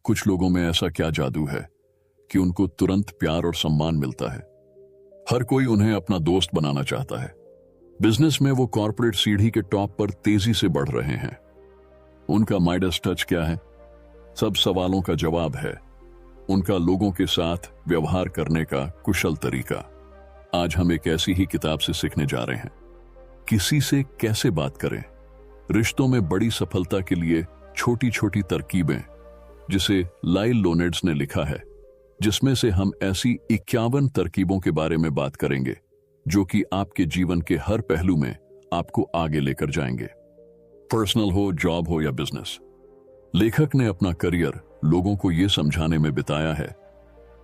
कुछ लोगों में ऐसा क्या जादू है कि उनको तुरंत प्यार और सम्मान मिलता है। हर कोई उन्हें अपना दोस्त बनाना चाहता है। बिजनेस में वो कॉर्पोरेट सीढ़ी के टॉप पर तेजी से बढ़ रहे हैं। उनका माइडस टच क्या है? सब सवालों का जवाब है उनका लोगों के साथ व्यवहार करने का कुशल तरीका। आज हम एक ऐसी ही किताब से सीखने जा रहे हैं, किसी से कैसे बात करें। रिश्तों में बड़ी सफलता के लिए छोटी छोटी तरकीबें, जिसे लाइल लोनेड्स ने लिखा है, जिसमें से हम ऐसी 51 तरकीबों के बारे में बात करेंगे जो कि आपके जीवन के हर पहलू में आपको आगे लेकर जाएंगे, पर्सनल हो, जॉब हो या बिजनेस। लेखक ने अपना करियर लोगों को यह समझाने में बिताया है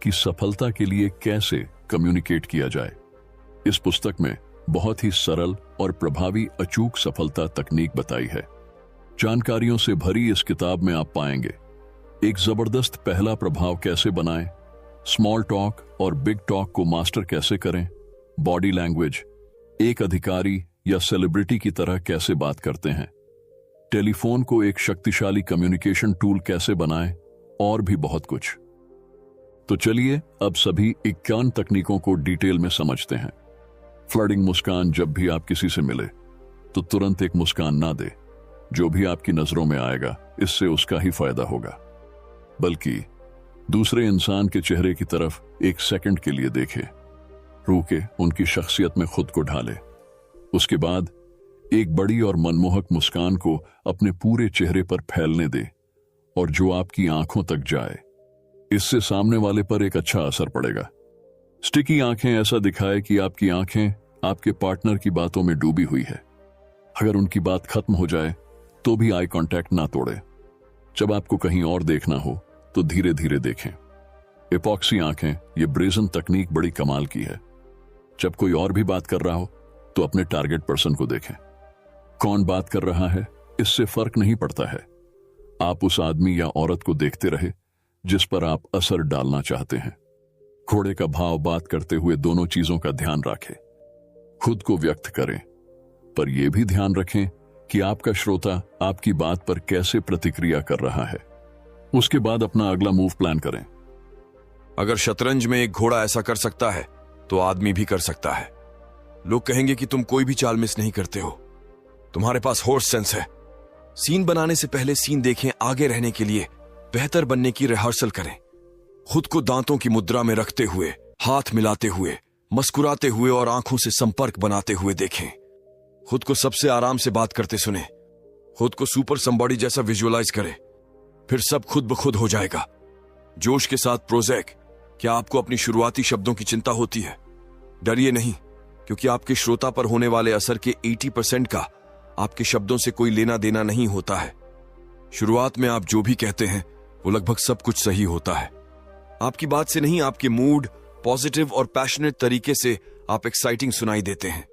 कि सफलता के लिए कैसे कम्युनिकेट किया जाए। इस पुस्तक में बहुत ही सरल और प्रभावी अचूक सफलता तकनीक बताई है। जानकारियों से भरी इस किताब में आप पाएंगे एक जबरदस्त पहला प्रभाव कैसे बनाएं, स्मॉल टॉक और बिग टॉक को मास्टर कैसे करें, बॉडी लैंग्वेज, एक अधिकारी या सेलिब्रिटी की तरह कैसे बात करते हैं, टेलीफोन को एक शक्तिशाली कम्युनिकेशन टूल कैसे बनाएं, और भी बहुत कुछ। तो चलिए अब सभी 51 तकनीकों को डिटेल में समझते हैं। फ्लर्टिंग मुस्कान। जब भी आप किसी से मिले तो तुरंत एक मुस्कान ना दे। जो भी आपकी नजरों में आएगा इससे उसका ही फायदा होगा, बल्कि दूसरे इंसान के चेहरे की तरफ एक सेकंड के लिए देखे, रुके, उनकी शख्सियत में खुद को ढाले। उसके बाद एक बड़ी और मनमोहक मुस्कान को अपने पूरे चेहरे पर फैलने दे और जो आपकी आंखों तक जाए। इससे सामने वाले पर एक अच्छा असर पड़ेगा। स्टिकी आंखें ऐसा दिखाए कि आपकी आंखें आपके पार्टनर की बातों में डूबी हुई है। अगर उनकी बात खत्म हो जाए तो भी आई कांटेक्ट ना तोड़े। जब आपको कहीं और देखना हो तो धीरे धीरे देखें। एपॉक्सी आंखें, ये ब्रेजन तकनीक बड़ी कमाल की है। जब कोई और भी बात कर रहा हो तो अपने टारगेट पर्सन को देखें। कौन बात कर रहा है इससे फर्क नहीं पड़ता है। आप उस आदमी या औरत को देखते रहे जिस पर आप असर डालना चाहते हैं। घोड़े का भाव बात करते हुए दोनों चीजों का ध्यान रखें। खुद को व्यक्त करें, पर यह भी ध्यान रखें कि आपका श्रोता आपकी बात पर कैसे प्रतिक्रिया कर रहा है। उसके बाद अपना अगला मूव प्लान करें। अगर शतरंज में एक घोड़ा ऐसा कर सकता है तो आदमी भी कर सकता है। लोग कहेंगे कि तुम कोई भी चाल मिस नहीं करते हो, तुम्हारे पास हॉर्स सेंस है। सीन बनाने से पहले सीन देखें, आगे रहने के लिए बेहतर बनने की रिहर्सल करें। खुद को दांतों की मुद्रा में रखते हुए, हाथ मिलाते हुए, मुस्कुराते हुए और आंखों से संपर्क बनाते हुए देखें। खुद को सबसे आराम से बात करते सुने। खुद को सुपर समबॉडी जैसा विजुअलाइज करें, फिर सब खुद ब खुद हो जाएगा। जोश के साथ प्रोजेक। क्या आपको अपनी शुरुआती शब्दों की चिंता होती है? डरिए नहीं, क्योंकि आपके श्रोता पर होने वाले असर के 80% का आपके शब्दों से कोई लेना देना नहीं होता है। शुरुआत में आप जो भी कहते हैं वो लगभग सब कुछ सही होता है। आपकी बात से नहीं, आपके मूड, पॉजिटिव और पैशनेट तरीके से आप एक्साइटिंग सुनाई देते हैं।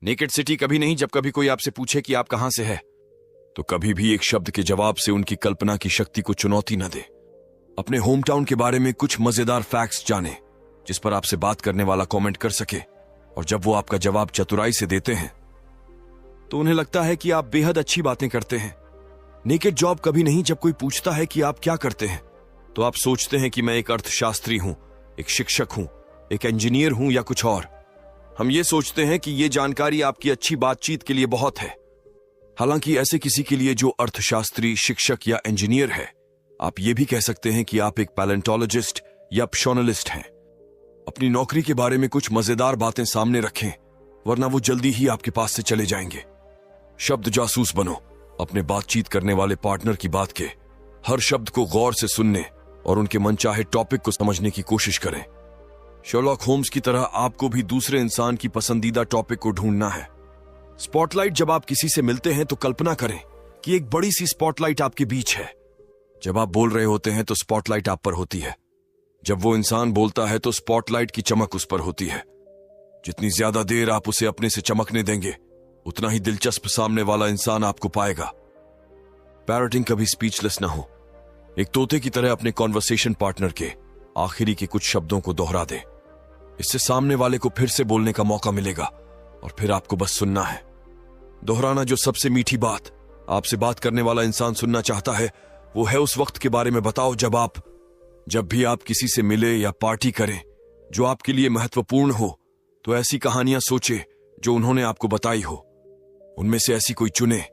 नेकेड सिटी कभी नहीं। जब कभी कोई आपसे पूछे कि आप कहां से है, तो कभी भी एक शब्द के जवाब से उनकी कल्पना की शक्ति को चुनौती न दे। अपने होम टाउन के बारे में कुछ मजेदार फैक्ट्स जाने जिस पर आपसे बात करने वाला कमेंट कर सके, और जब वो आपका जवाब चतुराई से देते हैं तो उन्हें लगता है कि आप बेहद अच्छी बातें करते हैं। नेकेड जॉब कभी नहीं। जब कोई पूछता है कि आप क्या करते हैं तो आप सोचते हैं कि मैं एक अर्थशास्त्री हूं, एक शिक्षक हूं, एक इंजीनियर हूं या कुछ और। हम ये सोचते हैं कि ये जानकारी आपकी अच्छी बातचीत के लिए बहुत है। हालांकि ऐसे किसी के लिए जो अर्थशास्त्री, शिक्षक या इंजीनियर है, आप ये भी कह सकते हैं कि आप एक पैलेंटोलॉजिस्ट या प्शोनलिस्ट हैं। अपनी नौकरी के बारे में कुछ मजेदार बातें सामने रखें, वरना वो जल्दी ही आपके पास से चले जाएंगे। शब्द जासूस बनो। अपने बातचीत करने वाले पार्टनर की बात के हर शब्द को गौर से सुनने और उनके मनचाहे टॉपिक को समझने की कोशिश करें। शर्लॉक होम्स की तरह आपको भी दूसरे इंसान की पसंदीदा टॉपिक को ढूंढना है। स्पॉटलाइट। जब आप किसी से मिलते हैं तो कल्पना करें कि एक बड़ी सी स्पॉटलाइट आपके बीच है। जब आप बोल रहे होते हैं तो स्पॉटलाइट आप पर होती है। जब वो इंसान बोलता है तो स्पॉटलाइट की चमक उस पर होती है। जितनी ज्यादा देर आप उसे अपने से चमकने देंगे, उतना ही दिलचस्प सामने वाला इंसान आपको पाएगा। पैरटिंग। कभी स्पीचलेस ना हो। एक तोते की तरह अपने कॉन्वर्सेशन पार्टनर के आखिरी के कुछ शब्दों को दोहरा दे। इससे सामने वाले को फिर से बोलने का मौका मिलेगा और फिर आपको बस सुनना है। दोहराना। जो सबसे मीठी बात आपसे बात करने वाला इंसान सुनना चाहता है वो है उस वक्त के बारे में बताओ जब भी आप किसी से मिले या पार्टी करें जो आपके लिए महत्वपूर्ण हो, तो ऐसी कहानियां सोचे जो उन्होंने आपको बताई हो। उनमें से ऐसी कोई चुने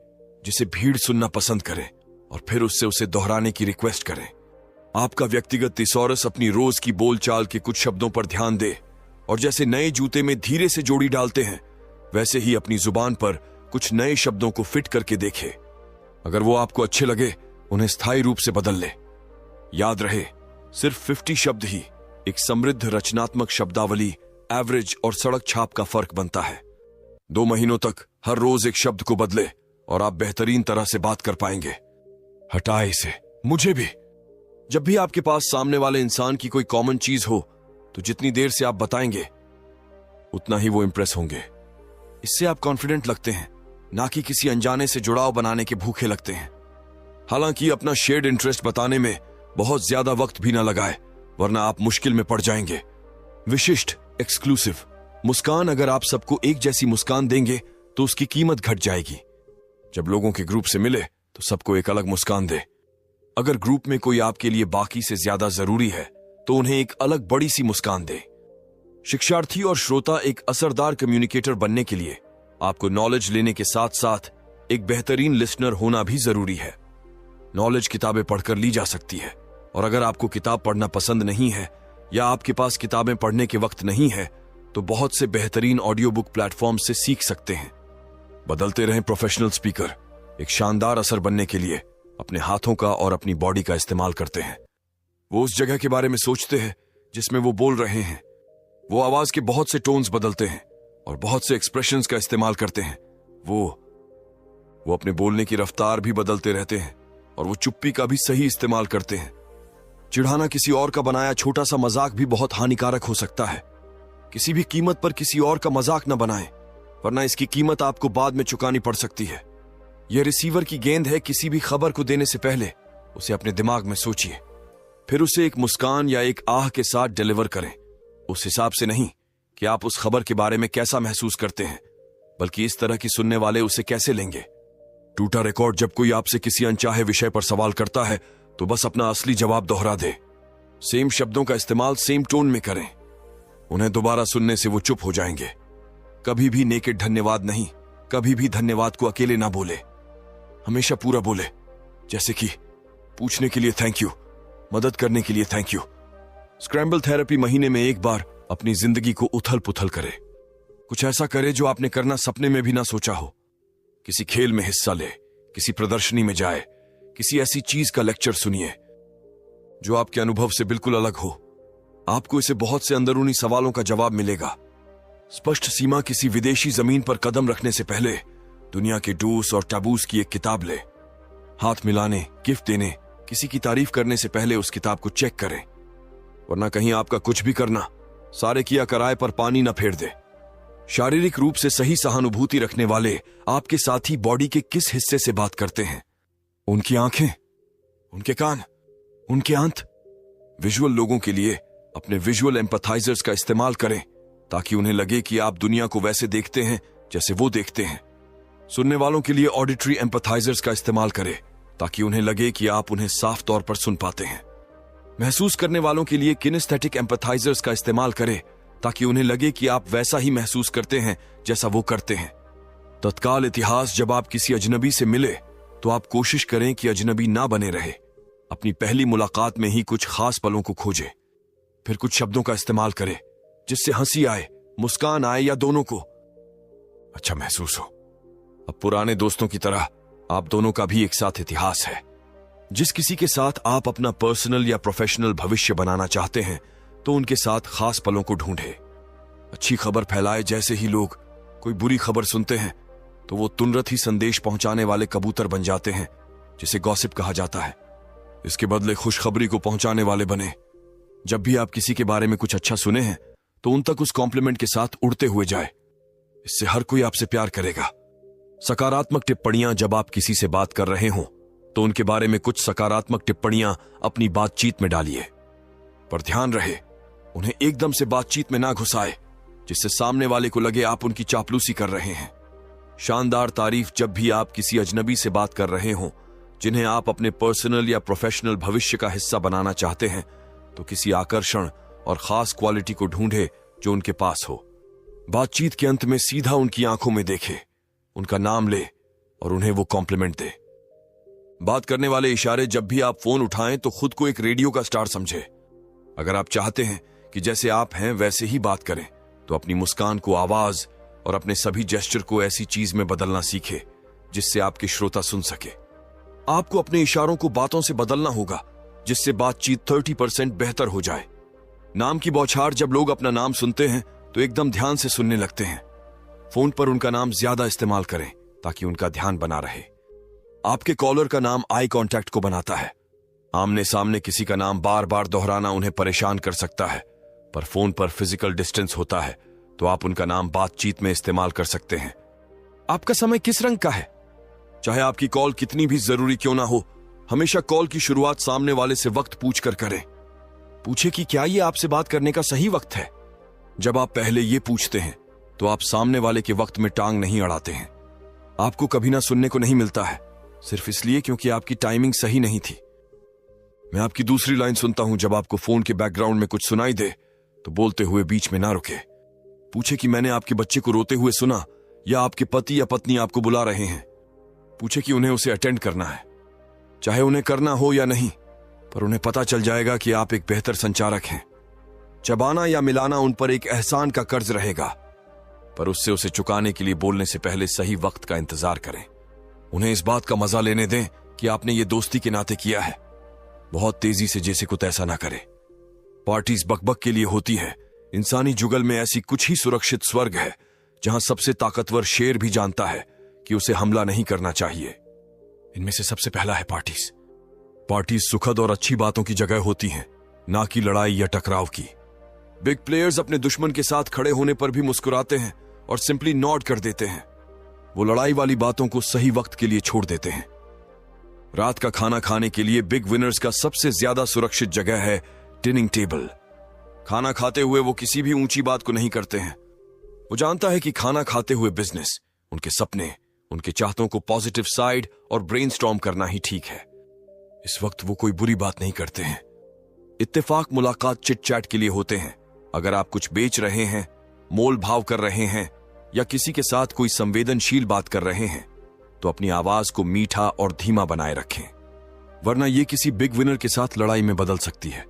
जिसे भीड़ सुनना पसंद करे और फिर उससे उसे दोहराने की रिक्वेस्ट करें। आपका व्यक्तिगत थिसॉरस अपनी रोज की बोलचाल के कुछ शब्दों पर ध्यान दे और जैसे नए जूते में धीरे से जोड़ी डालते हैं, वैसे ही अपनी जुबान पर कुछ नए शब्दों को फिट करके देखे। अगर वो आपको अच्छे लगे, उन्हें स्थायी रूप से बदल ले। याद रहे, सिर्फ 50 शब्द ही एक समृद्ध रचनात्मक शब्दावली, एवरेज और सड़क छाप का फर्क बनता है। 2 महीनों तक हर रोज एक शब्द को बदले और आप बेहतरीन तरह से बात कर पाएंगे। हटाए इसे। मुझे भी। जब भी आपके पास सामने वाले इंसान की कोई कॉमन चीज हो, तो जितनी देर से आप बताएंगे उतना ही वो इंप्रेस होंगे। इससे आप कॉन्फिडेंट लगते हैं, ना कि किसी अनजाने से जुड़ाव बनाने के भूखे लगते हैं। हालांकि अपना शेयर्ड इंटरेस्ट बताने में बहुत ज्यादा वक्त भी ना लगाए, वरना आप मुश्किल में पड़ जाएंगे। विशिष्ट, एक्सक्लूसिव मुस्कान। अगर आप सबको एक जैसी मुस्कान देंगे तो उसकी कीमत घट जाएगी। जब लोगों के ग्रुप से मिले तो सबको एक अलग मुस्कान दे। अगर ग्रुप में कोई आपके लिए बाकी से ज्यादा जरूरी है तो उन्हें एक अलग बड़ी सी मुस्कान दे। शिक्षार्थी और श्रोता एक असरदार कम्युनिकेटर बनने के लिए आपको नॉलेज लेने के साथ साथ एक बेहतरीन लिसनर होना भी जरूरी है। नॉलेज किताबें पढ़कर ली जा सकती है, और अगर आपको किताब पढ़ना पसंद नहीं है या आपके पास किताबें पढ़ने के वक्त नहीं है, तो बहुत से बेहतरीन ऑडियो बुक प्लेटफॉर्म से सीख सकते हैं। बदलते रहें प्रोफेशनल स्पीकर। एक शानदार असर बनने के लिए अपने हाथों का और अपनी बॉडी का इस्तेमाल करते हैं। वो उस जगह के बारे में सोचते हैं जिसमें वो बोल रहे हैं। वो आवाज के बहुत से टोन्स बदलते हैं और बहुत से एक्सप्रेशंस का इस्तेमाल करते हैं। वो अपने बोलने की रफ्तार भी बदलते रहते हैं और वो चुप्पी का भी सही इस्तेमाल करते हैं। चिढ़ाना किसी और का बनाया छोटा सा मजाक भी बहुत हानिकारक हो सकता है। किसी भी कीमत पर किसी और का मजाक न बनाएं, वरना इसकी कीमत आपको बाद में चुकानी पड़ सकती है। यह रिसीवर की गेंद है। किसी भी खबर को देने से पहले उसे अपने दिमाग में सोचिए, फिर उसे एक मुस्कान या एक आह के साथ डिलीवर करें। उस हिसाब से नहीं कि आप उस खबर के बारे में कैसा महसूस करते हैं, बल्कि इस तरह की सुनने वाले उसे कैसे लेंगे। टूटा रिकॉर्ड। जब कोई आपसे किसी अनचाहे विषय पर सवाल करता है तो बस अपना असली जवाब दोहरा दे। सेम शब्दों का इस्तेमाल सेम टोन में करें। उन्हें दोबारा सुनने से वो चुप हो जाएंगे। कभी भी नेकेड धन्यवाद नहीं, कभी भी धन्यवाद को अकेले ना बोले। हमेशा पूरा बोले, जैसे कि पूछने के लिए थैंक यू, मदद करने के लिए थैंक यू। स्क्रैम्बल थेरेपी महीने में एक बार अपनी जिंदगी को उथल पुथल करे। कुछ ऐसा करे जो आपने करना सपने में भी ना सोचा हो। किसी खेल में हिस्सा ले, किसी प्रदर्शनी में जाए, किसी ऐसी चीज का लेक्चर सुनिए जो आपके अनुभव से बिल्कुल अलग हो। आपको इसे बहुत से अंदरूनी सवालों का जवाब मिलेगा। स्पष्ट सीमा। किसी विदेशी जमीन पर कदम रखने से पहले दुनिया के डूस और टैबूस की एक किताब ले। हाथ मिलाने, गिफ्ट देने, किसी की तारीफ करने से पहले उस किताब को चेक करें, वरना कहीं आपका कुछ भी करना सारे किया कराए पर पानी न फेर दे। शारीरिक रूप से सही सहानुभूति रखने वाले आपके साथी बॉडी के किस हिस्से से बात करते हैं? उनकी आंखें, उनके कान, उनके आंत। विजुअल लोगों के लिए अपने विजुअल एम्पैथाइजर्स का इस्तेमाल करें ताकि उन्हें लगे कि आप दुनिया को वैसे देखते हैं जैसे वो देखते हैं। सुनने वालों के लिए ऑडिटरी एम्पैथाइजर्स का इस्तेमाल करें ताकि उन्हें लगे कि आप उन्हें साफ तौर पर सुन पाते हैं। महसूस करने वालों के लिए किनेस्थेटिक एम्पैथाइजर्स का इस्तेमाल करें ताकि उन्हें लगे कि आप वैसा ही महसूस करते हैं जैसा वो करते हैं। तत्काल इतिहास। जब आप किसी अजनबी से मिले तो आप कोशिश करें कि अजनबी ना बने रहे। अपनी पहली मुलाकात में ही कुछ खास पलों को खोजें, फिर कुछ शब्दों का इस्तेमाल करें जिससे हंसी आए, मुस्कान आए या दोनों को अच्छा महसूस हो। अब पुराने दोस्तों की तरह आप दोनों का भी एक साथ इतिहास है। जिस किसी के साथ आप अपना पर्सनल या प्रोफेशनल भविष्य बनाना चाहते हैं तो उनके साथ खास पलों को ढूंढें। अच्छी खबर फैलाए। जैसे ही लोग कोई बुरी खबर सुनते हैं तो वो तुरंत ही संदेश पहुंचाने वाले कबूतर बन जाते हैं, जिसे गॉसिप कहा जाता है। इसके बदले खुशखबरी को पहुंचाने वाले बने। जब भी आप किसी के बारे में कुछ अच्छा सुने हैं तो उन तक उस कॉम्प्लीमेंट के साथ उड़ते हुए जाए। इससे हर कोई आपसे प्यार करेगा। सकारात्मक टिप्पणियां। जब आप किसी से बात कर रहे हों तो उनके बारे में कुछ सकारात्मक टिप्पणियां अपनी बातचीत में डालिए, पर ध्यान रहे उन्हें एकदम से बातचीत में ना घुसाए जिससे सामने वाले को लगे आप उनकी चापलूसी कर रहे हैं। शानदार तारीफ। जब भी आप किसी अजनबी से बात कर रहे हों जिन्हें आप अपने पर्सनल या प्रोफेशनल भविष्य का हिस्सा बनाना चाहते हैं, तो किसी आकर्षण और खास क्वालिटी को ढूंढे जो उनके पास हो। बातचीत के अंत में सीधा उनकी आंखों में देखे, उनका नाम ले और उन्हें वो कॉम्प्लीमेंट दे। बात करने वाले इशारे जब भी आप फोन उठाएं तो खुद को एक रेडियो का स्टार समझे। अगर आप चाहते हैं कि जैसे आप हैं वैसे ही बात करें, तो अपनी मुस्कान को आवाज और अपने सभी जेस्चर को ऐसी चीज में बदलना सीखे जिससे आपके श्रोता सुन सके। आपको अपने इशारों को बातों से बदलना होगा जिससे बातचीत 30% बेहतर हो जाए। नाम की बौछार जब लोग अपना नाम सुनते हैं तो एकदम ध्यान से सुनने लगते हैं। फोन पर उनका नाम ज्यादा इस्तेमाल करें ताकि उनका ध्यान बना रहे। आपके कॉलर का नाम आई कांटेक्ट को बनाता है। आमने सामने किसी का नाम बार बार दोहराना उन्हें परेशान कर सकता है, पर फोन पर फिजिकल डिस्टेंस होता है तो आप उनका नाम बातचीत में इस्तेमाल कर सकते हैं। आपका समय किस रंग का है? चाहे आपकी कॉल कितनी भी जरूरी क्यों ना हो, हमेशा कॉल की शुरुआत सामने वाले से वक्त पूछ कर करें। पूछे कि क्या ये आपसे बात करने का सही वक्त है। जब आप पहले ये पूछते हैं तो आप सामने वाले के वक्त में टांग नहीं अड़ाते हैं। आपको कभी ना सुनने को नहीं मिलता है, सिर्फ इसलिए क्योंकि आपकी टाइमिंग सही नहीं थी। मैं आपकी दूसरी लाइन सुनता हूं। जब आपको फोन के बैकग्राउंड में कुछ सुनाई दे तो बोलते हुए बीच में ना रुके। पूछे कि मैंने आपके बच्चे को रोते हुए सुना, या आपके पति या पत्नी आपको बुला रहे हैं। पूछे कि उन्हें उसे अटेंड करना है, चाहे उन्हें करना हो या नहीं, पर उन्हें पता चल जाएगा कि आप एक बेहतर संचारक हैं। चबाना या मिलाना उन पर एक एहसान का कर्ज रहेगा, पर उससे उसे चुकाने के लिए बोलने से पहले सही वक्त का इंतजार करें। उन्हें इस बात का मजा लेने दें कि आपने ये दोस्ती के नाते किया है। बहुत तेजी से जैसे कुछ ऐसा ना करें। पार्टीज बकबक के लिए होती है। इंसानी जुगल में ऐसी कुछ ही सुरक्षित स्वर्ग है जहां सबसे ताकतवर शेर भी जानता है कि उसे हमला नहीं करना चाहिए। इनमें से सबसे पहला है पार्टीज। पार्टीज सुखद और अच्छी बातों की जगह होती हैं, ना कि लड़ाई या टकराव की। बिग प्लेयर्स अपने दुश्मन के साथ खड़े होने पर भी मुस्कुराते हैं और सिंपली नॉड कर देते हैं। वो लड़ाई वाली बातों को सही वक्त के लिए छोड़ देते हैं। रात का खाना खाने के लिए बिग विनर्स का सबसे ज्यादा सुरक्षित जगह है डिनिंग टेबल। खाना खाते हुए वो किसी भी ऊंची बात को नहीं करते हैं। वो जानता है कि खाना खाते हुए बिजनेस, उनके सपने, उनके चाहतों को पॉजिटिव साइड और ब्रेनस्टॉर्म करना ही ठीक है। इस वक्त वो कोई बुरी बात नहीं करते हैं। इत्तेफाक मुलाकात चिट चैट के लिए होते हैं। अगर आप कुछ बेच रहे हैं, मोल भाव कर रहे हैं या किसी के साथ कोई संवेदनशील बात कर रहे हैं तो अपनी आवाज को मीठा और धीमा बनाए रखें, वरना यह किसी बिग विनर के साथ लड़ाई में बदल सकती है।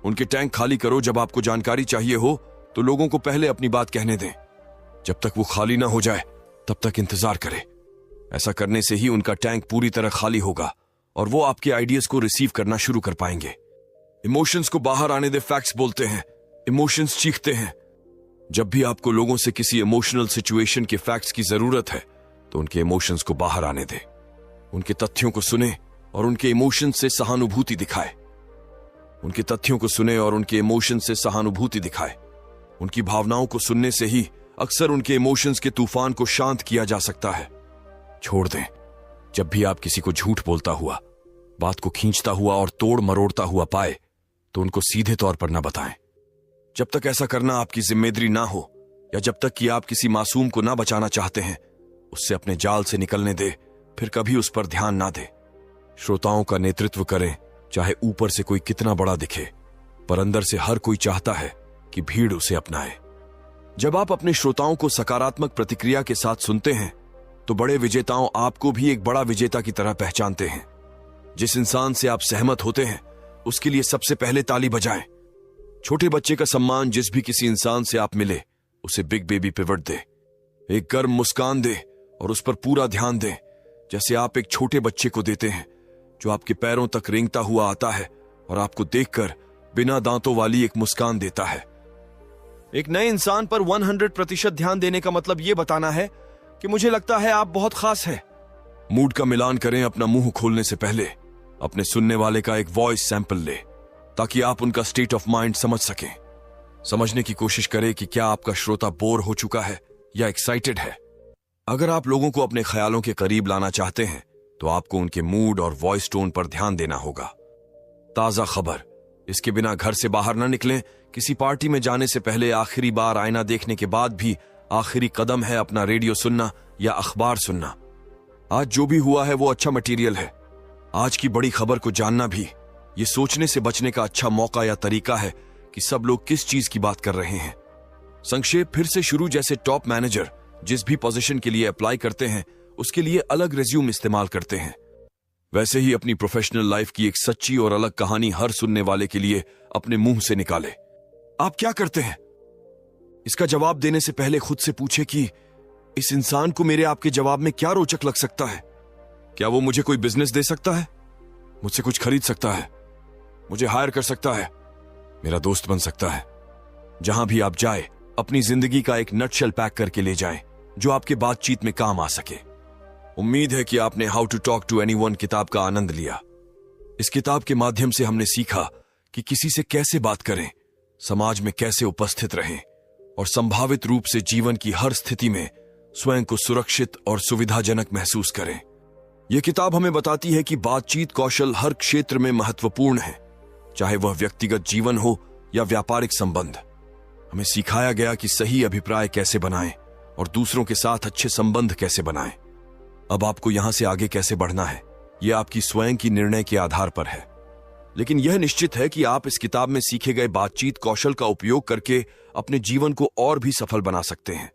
उनके टैंक खाली करो। जब आपको जानकारी चाहिए हो तो लोगों को पहले अपनी बात कहने दें। जब तक वो खाली ना हो जाए तब तक इंतजार करें। ऐसा करने से ही उनका टैंक पूरी तरह खाली होगा और वो आपके आइडियाज को रिसीव करना शुरू कर पाएंगे। इमोशंस को बाहर आने दे। फैक्ट्स बोलते हैं, इमोशंस चीखते हैं। जब भी आपको लोगों से किसी इमोशनल सिचुएशन के फैक्ट्स की जरूरत है तो उनके इमोशंस को बाहर आने दे। उनके तथ्यों को सुने और उनके इमोशंस से सहानुभूति दिखाए। उनके तथ्यों को सुने और उनके इमोशंस से सहानुभूति दिखाए। उनकी भावनाओं को सुनने से ही अक्सर उनके इमोशंस के तूफान को शांत किया जा सकता है। छोड़ दें। जब भी आप किसी को झूठ बोलता हुआ, बात को खींचता हुआ और तोड़ मरोड़ता हुआ पाए तो उनको सीधे तौर पर ना बताएं। जब तक ऐसा करना आपकी जिम्मेदारी ना हो या जब तक कि आप किसी मासूम को ना बचाना चाहते हैं, उससे अपने जाल से निकलने दे, फिर कभी उस पर ध्यान ना दे। श्रोताओं का नेतृत्व करें, चाहे ऊपर से कोई कितना बड़ा दिखे, पर अंदर से हर कोई चाहता है कि भीड़ उसे अपनाए। जब आप अपने श्रोताओं को सकारात्मक प्रतिक्रिया के साथ सुनते हैं तो बड़े विजेताओं आपको भी एक बड़ा विजेता की तरह पहचानते हैं। जिस इंसान से आप सहमत होते हैं उसके लिए सबसे पहले ताली बजाएं। छोटे बच्चे का सम्मान जिस भी किसी इंसान से आप मिले उसे बिग बेबी पिवट दे। एक गर्म मुस्कान दे और उस पर पूरा ध्यान दें, जैसे आप एक छोटे बच्चे को देते हैं जो आपके पैरों तक रेंगता हुआ आता है और आपको देखकर बिना दांतों वाली एक मुस्कान देता है। एक नए इंसान पर 100% ध्यान देने का मतलब यह बताना है कि मुझे लगता है आप बहुत खास हैं। मूड का मिलान करें। अपना मुंह खोलने से पहले अपने सुनने वाले का एक वॉइस सैंपल ले ताकि आप उनका स्टेट ऑफ माइंड समझ सकें। समझने की कोशिश करें कि क्या आपका श्रोता बोर हो चुका है या एक्साइटेड है। अगर आप लोगों को अपने ख्यालों के करीब लाना चाहते हैं तो आपको उनके मूड और वॉइस टोन पर ध्यान देना होगा। ताजा खबर, इसके बिना घर से बाहर ना निकलें। किसी पार्टी में जाने से पहले आखिरी बार आईना देखने के बाद भी आखिरी कदम है अपना रेडियो सुनना या अखबार सुनना। आज जो भी हुआ है वो अच्छा मटेरियल है। आज की बड़ी खबर को जानना भी ये सोचने से बचने का अच्छा मौका या तरीका है कि सब लोग किस चीज की बात कर रहे हैं। संक्षेप फिर से शुरू। जैसे टॉप मैनेजर जिस भी पोजीशन के लिए अप्लाई करते हैं उसके लिए अलग रिज्यूम इस्तेमाल करते हैं, वैसे ही अपनी प्रोफेशनल लाइफ की एक सच्ची और अलग कहानी हर सुनने वाले के लिए अपने मुंह से निकाले। आप क्या करते हैं? इसका जवाब देने से पहले खुद से पूछे कि इस इंसान को मेरे आपके जवाब में क्या रोचक लग सकता है। क्या वो मुझे कोई बिजनेस दे सकता है, मुझसे कुछ खरीद सकता है, मुझे हायर कर सकता है, मेरा दोस्त बन सकता है। जहां भी आप जाए अपनी जिंदगी का एक नटशेल पैक करके ले जाएं जो आपके बातचीत में काम आ सके। उम्मीद है कि आपने how to talk to anyone किताब का आनंद लिया। इस किताब के माध्यम से हमने सीखा कि किसी से कैसे बात करें, समाज में कैसे उपस्थित रहें और संभावित रूप से जीवन की हर स्थिति में स्वयं को सुरक्षित और सुविधाजनक महसूस करें। यह किताब हमें बताती है कि बातचीत कौशल हर क्षेत्र में महत्वपूर्ण है, चाहे वह व्यक्तिगत जीवन हो या व्यापारिक संबंध। हमें सिखाया गया कि सही अभिप्राय कैसे बनाएं और दूसरों के साथ अच्छे संबंध कैसे बनाएं। अब आपको यहां से आगे कैसे बढ़ना है, यह आपकी स्वयं की निर्णय के आधार पर है, लेकिन यह निश्चित है कि आप इस किताब में सीखे गए बातचीत कौशल का उपयोग करके अपने जीवन को और भी सफल बना सकते हैं।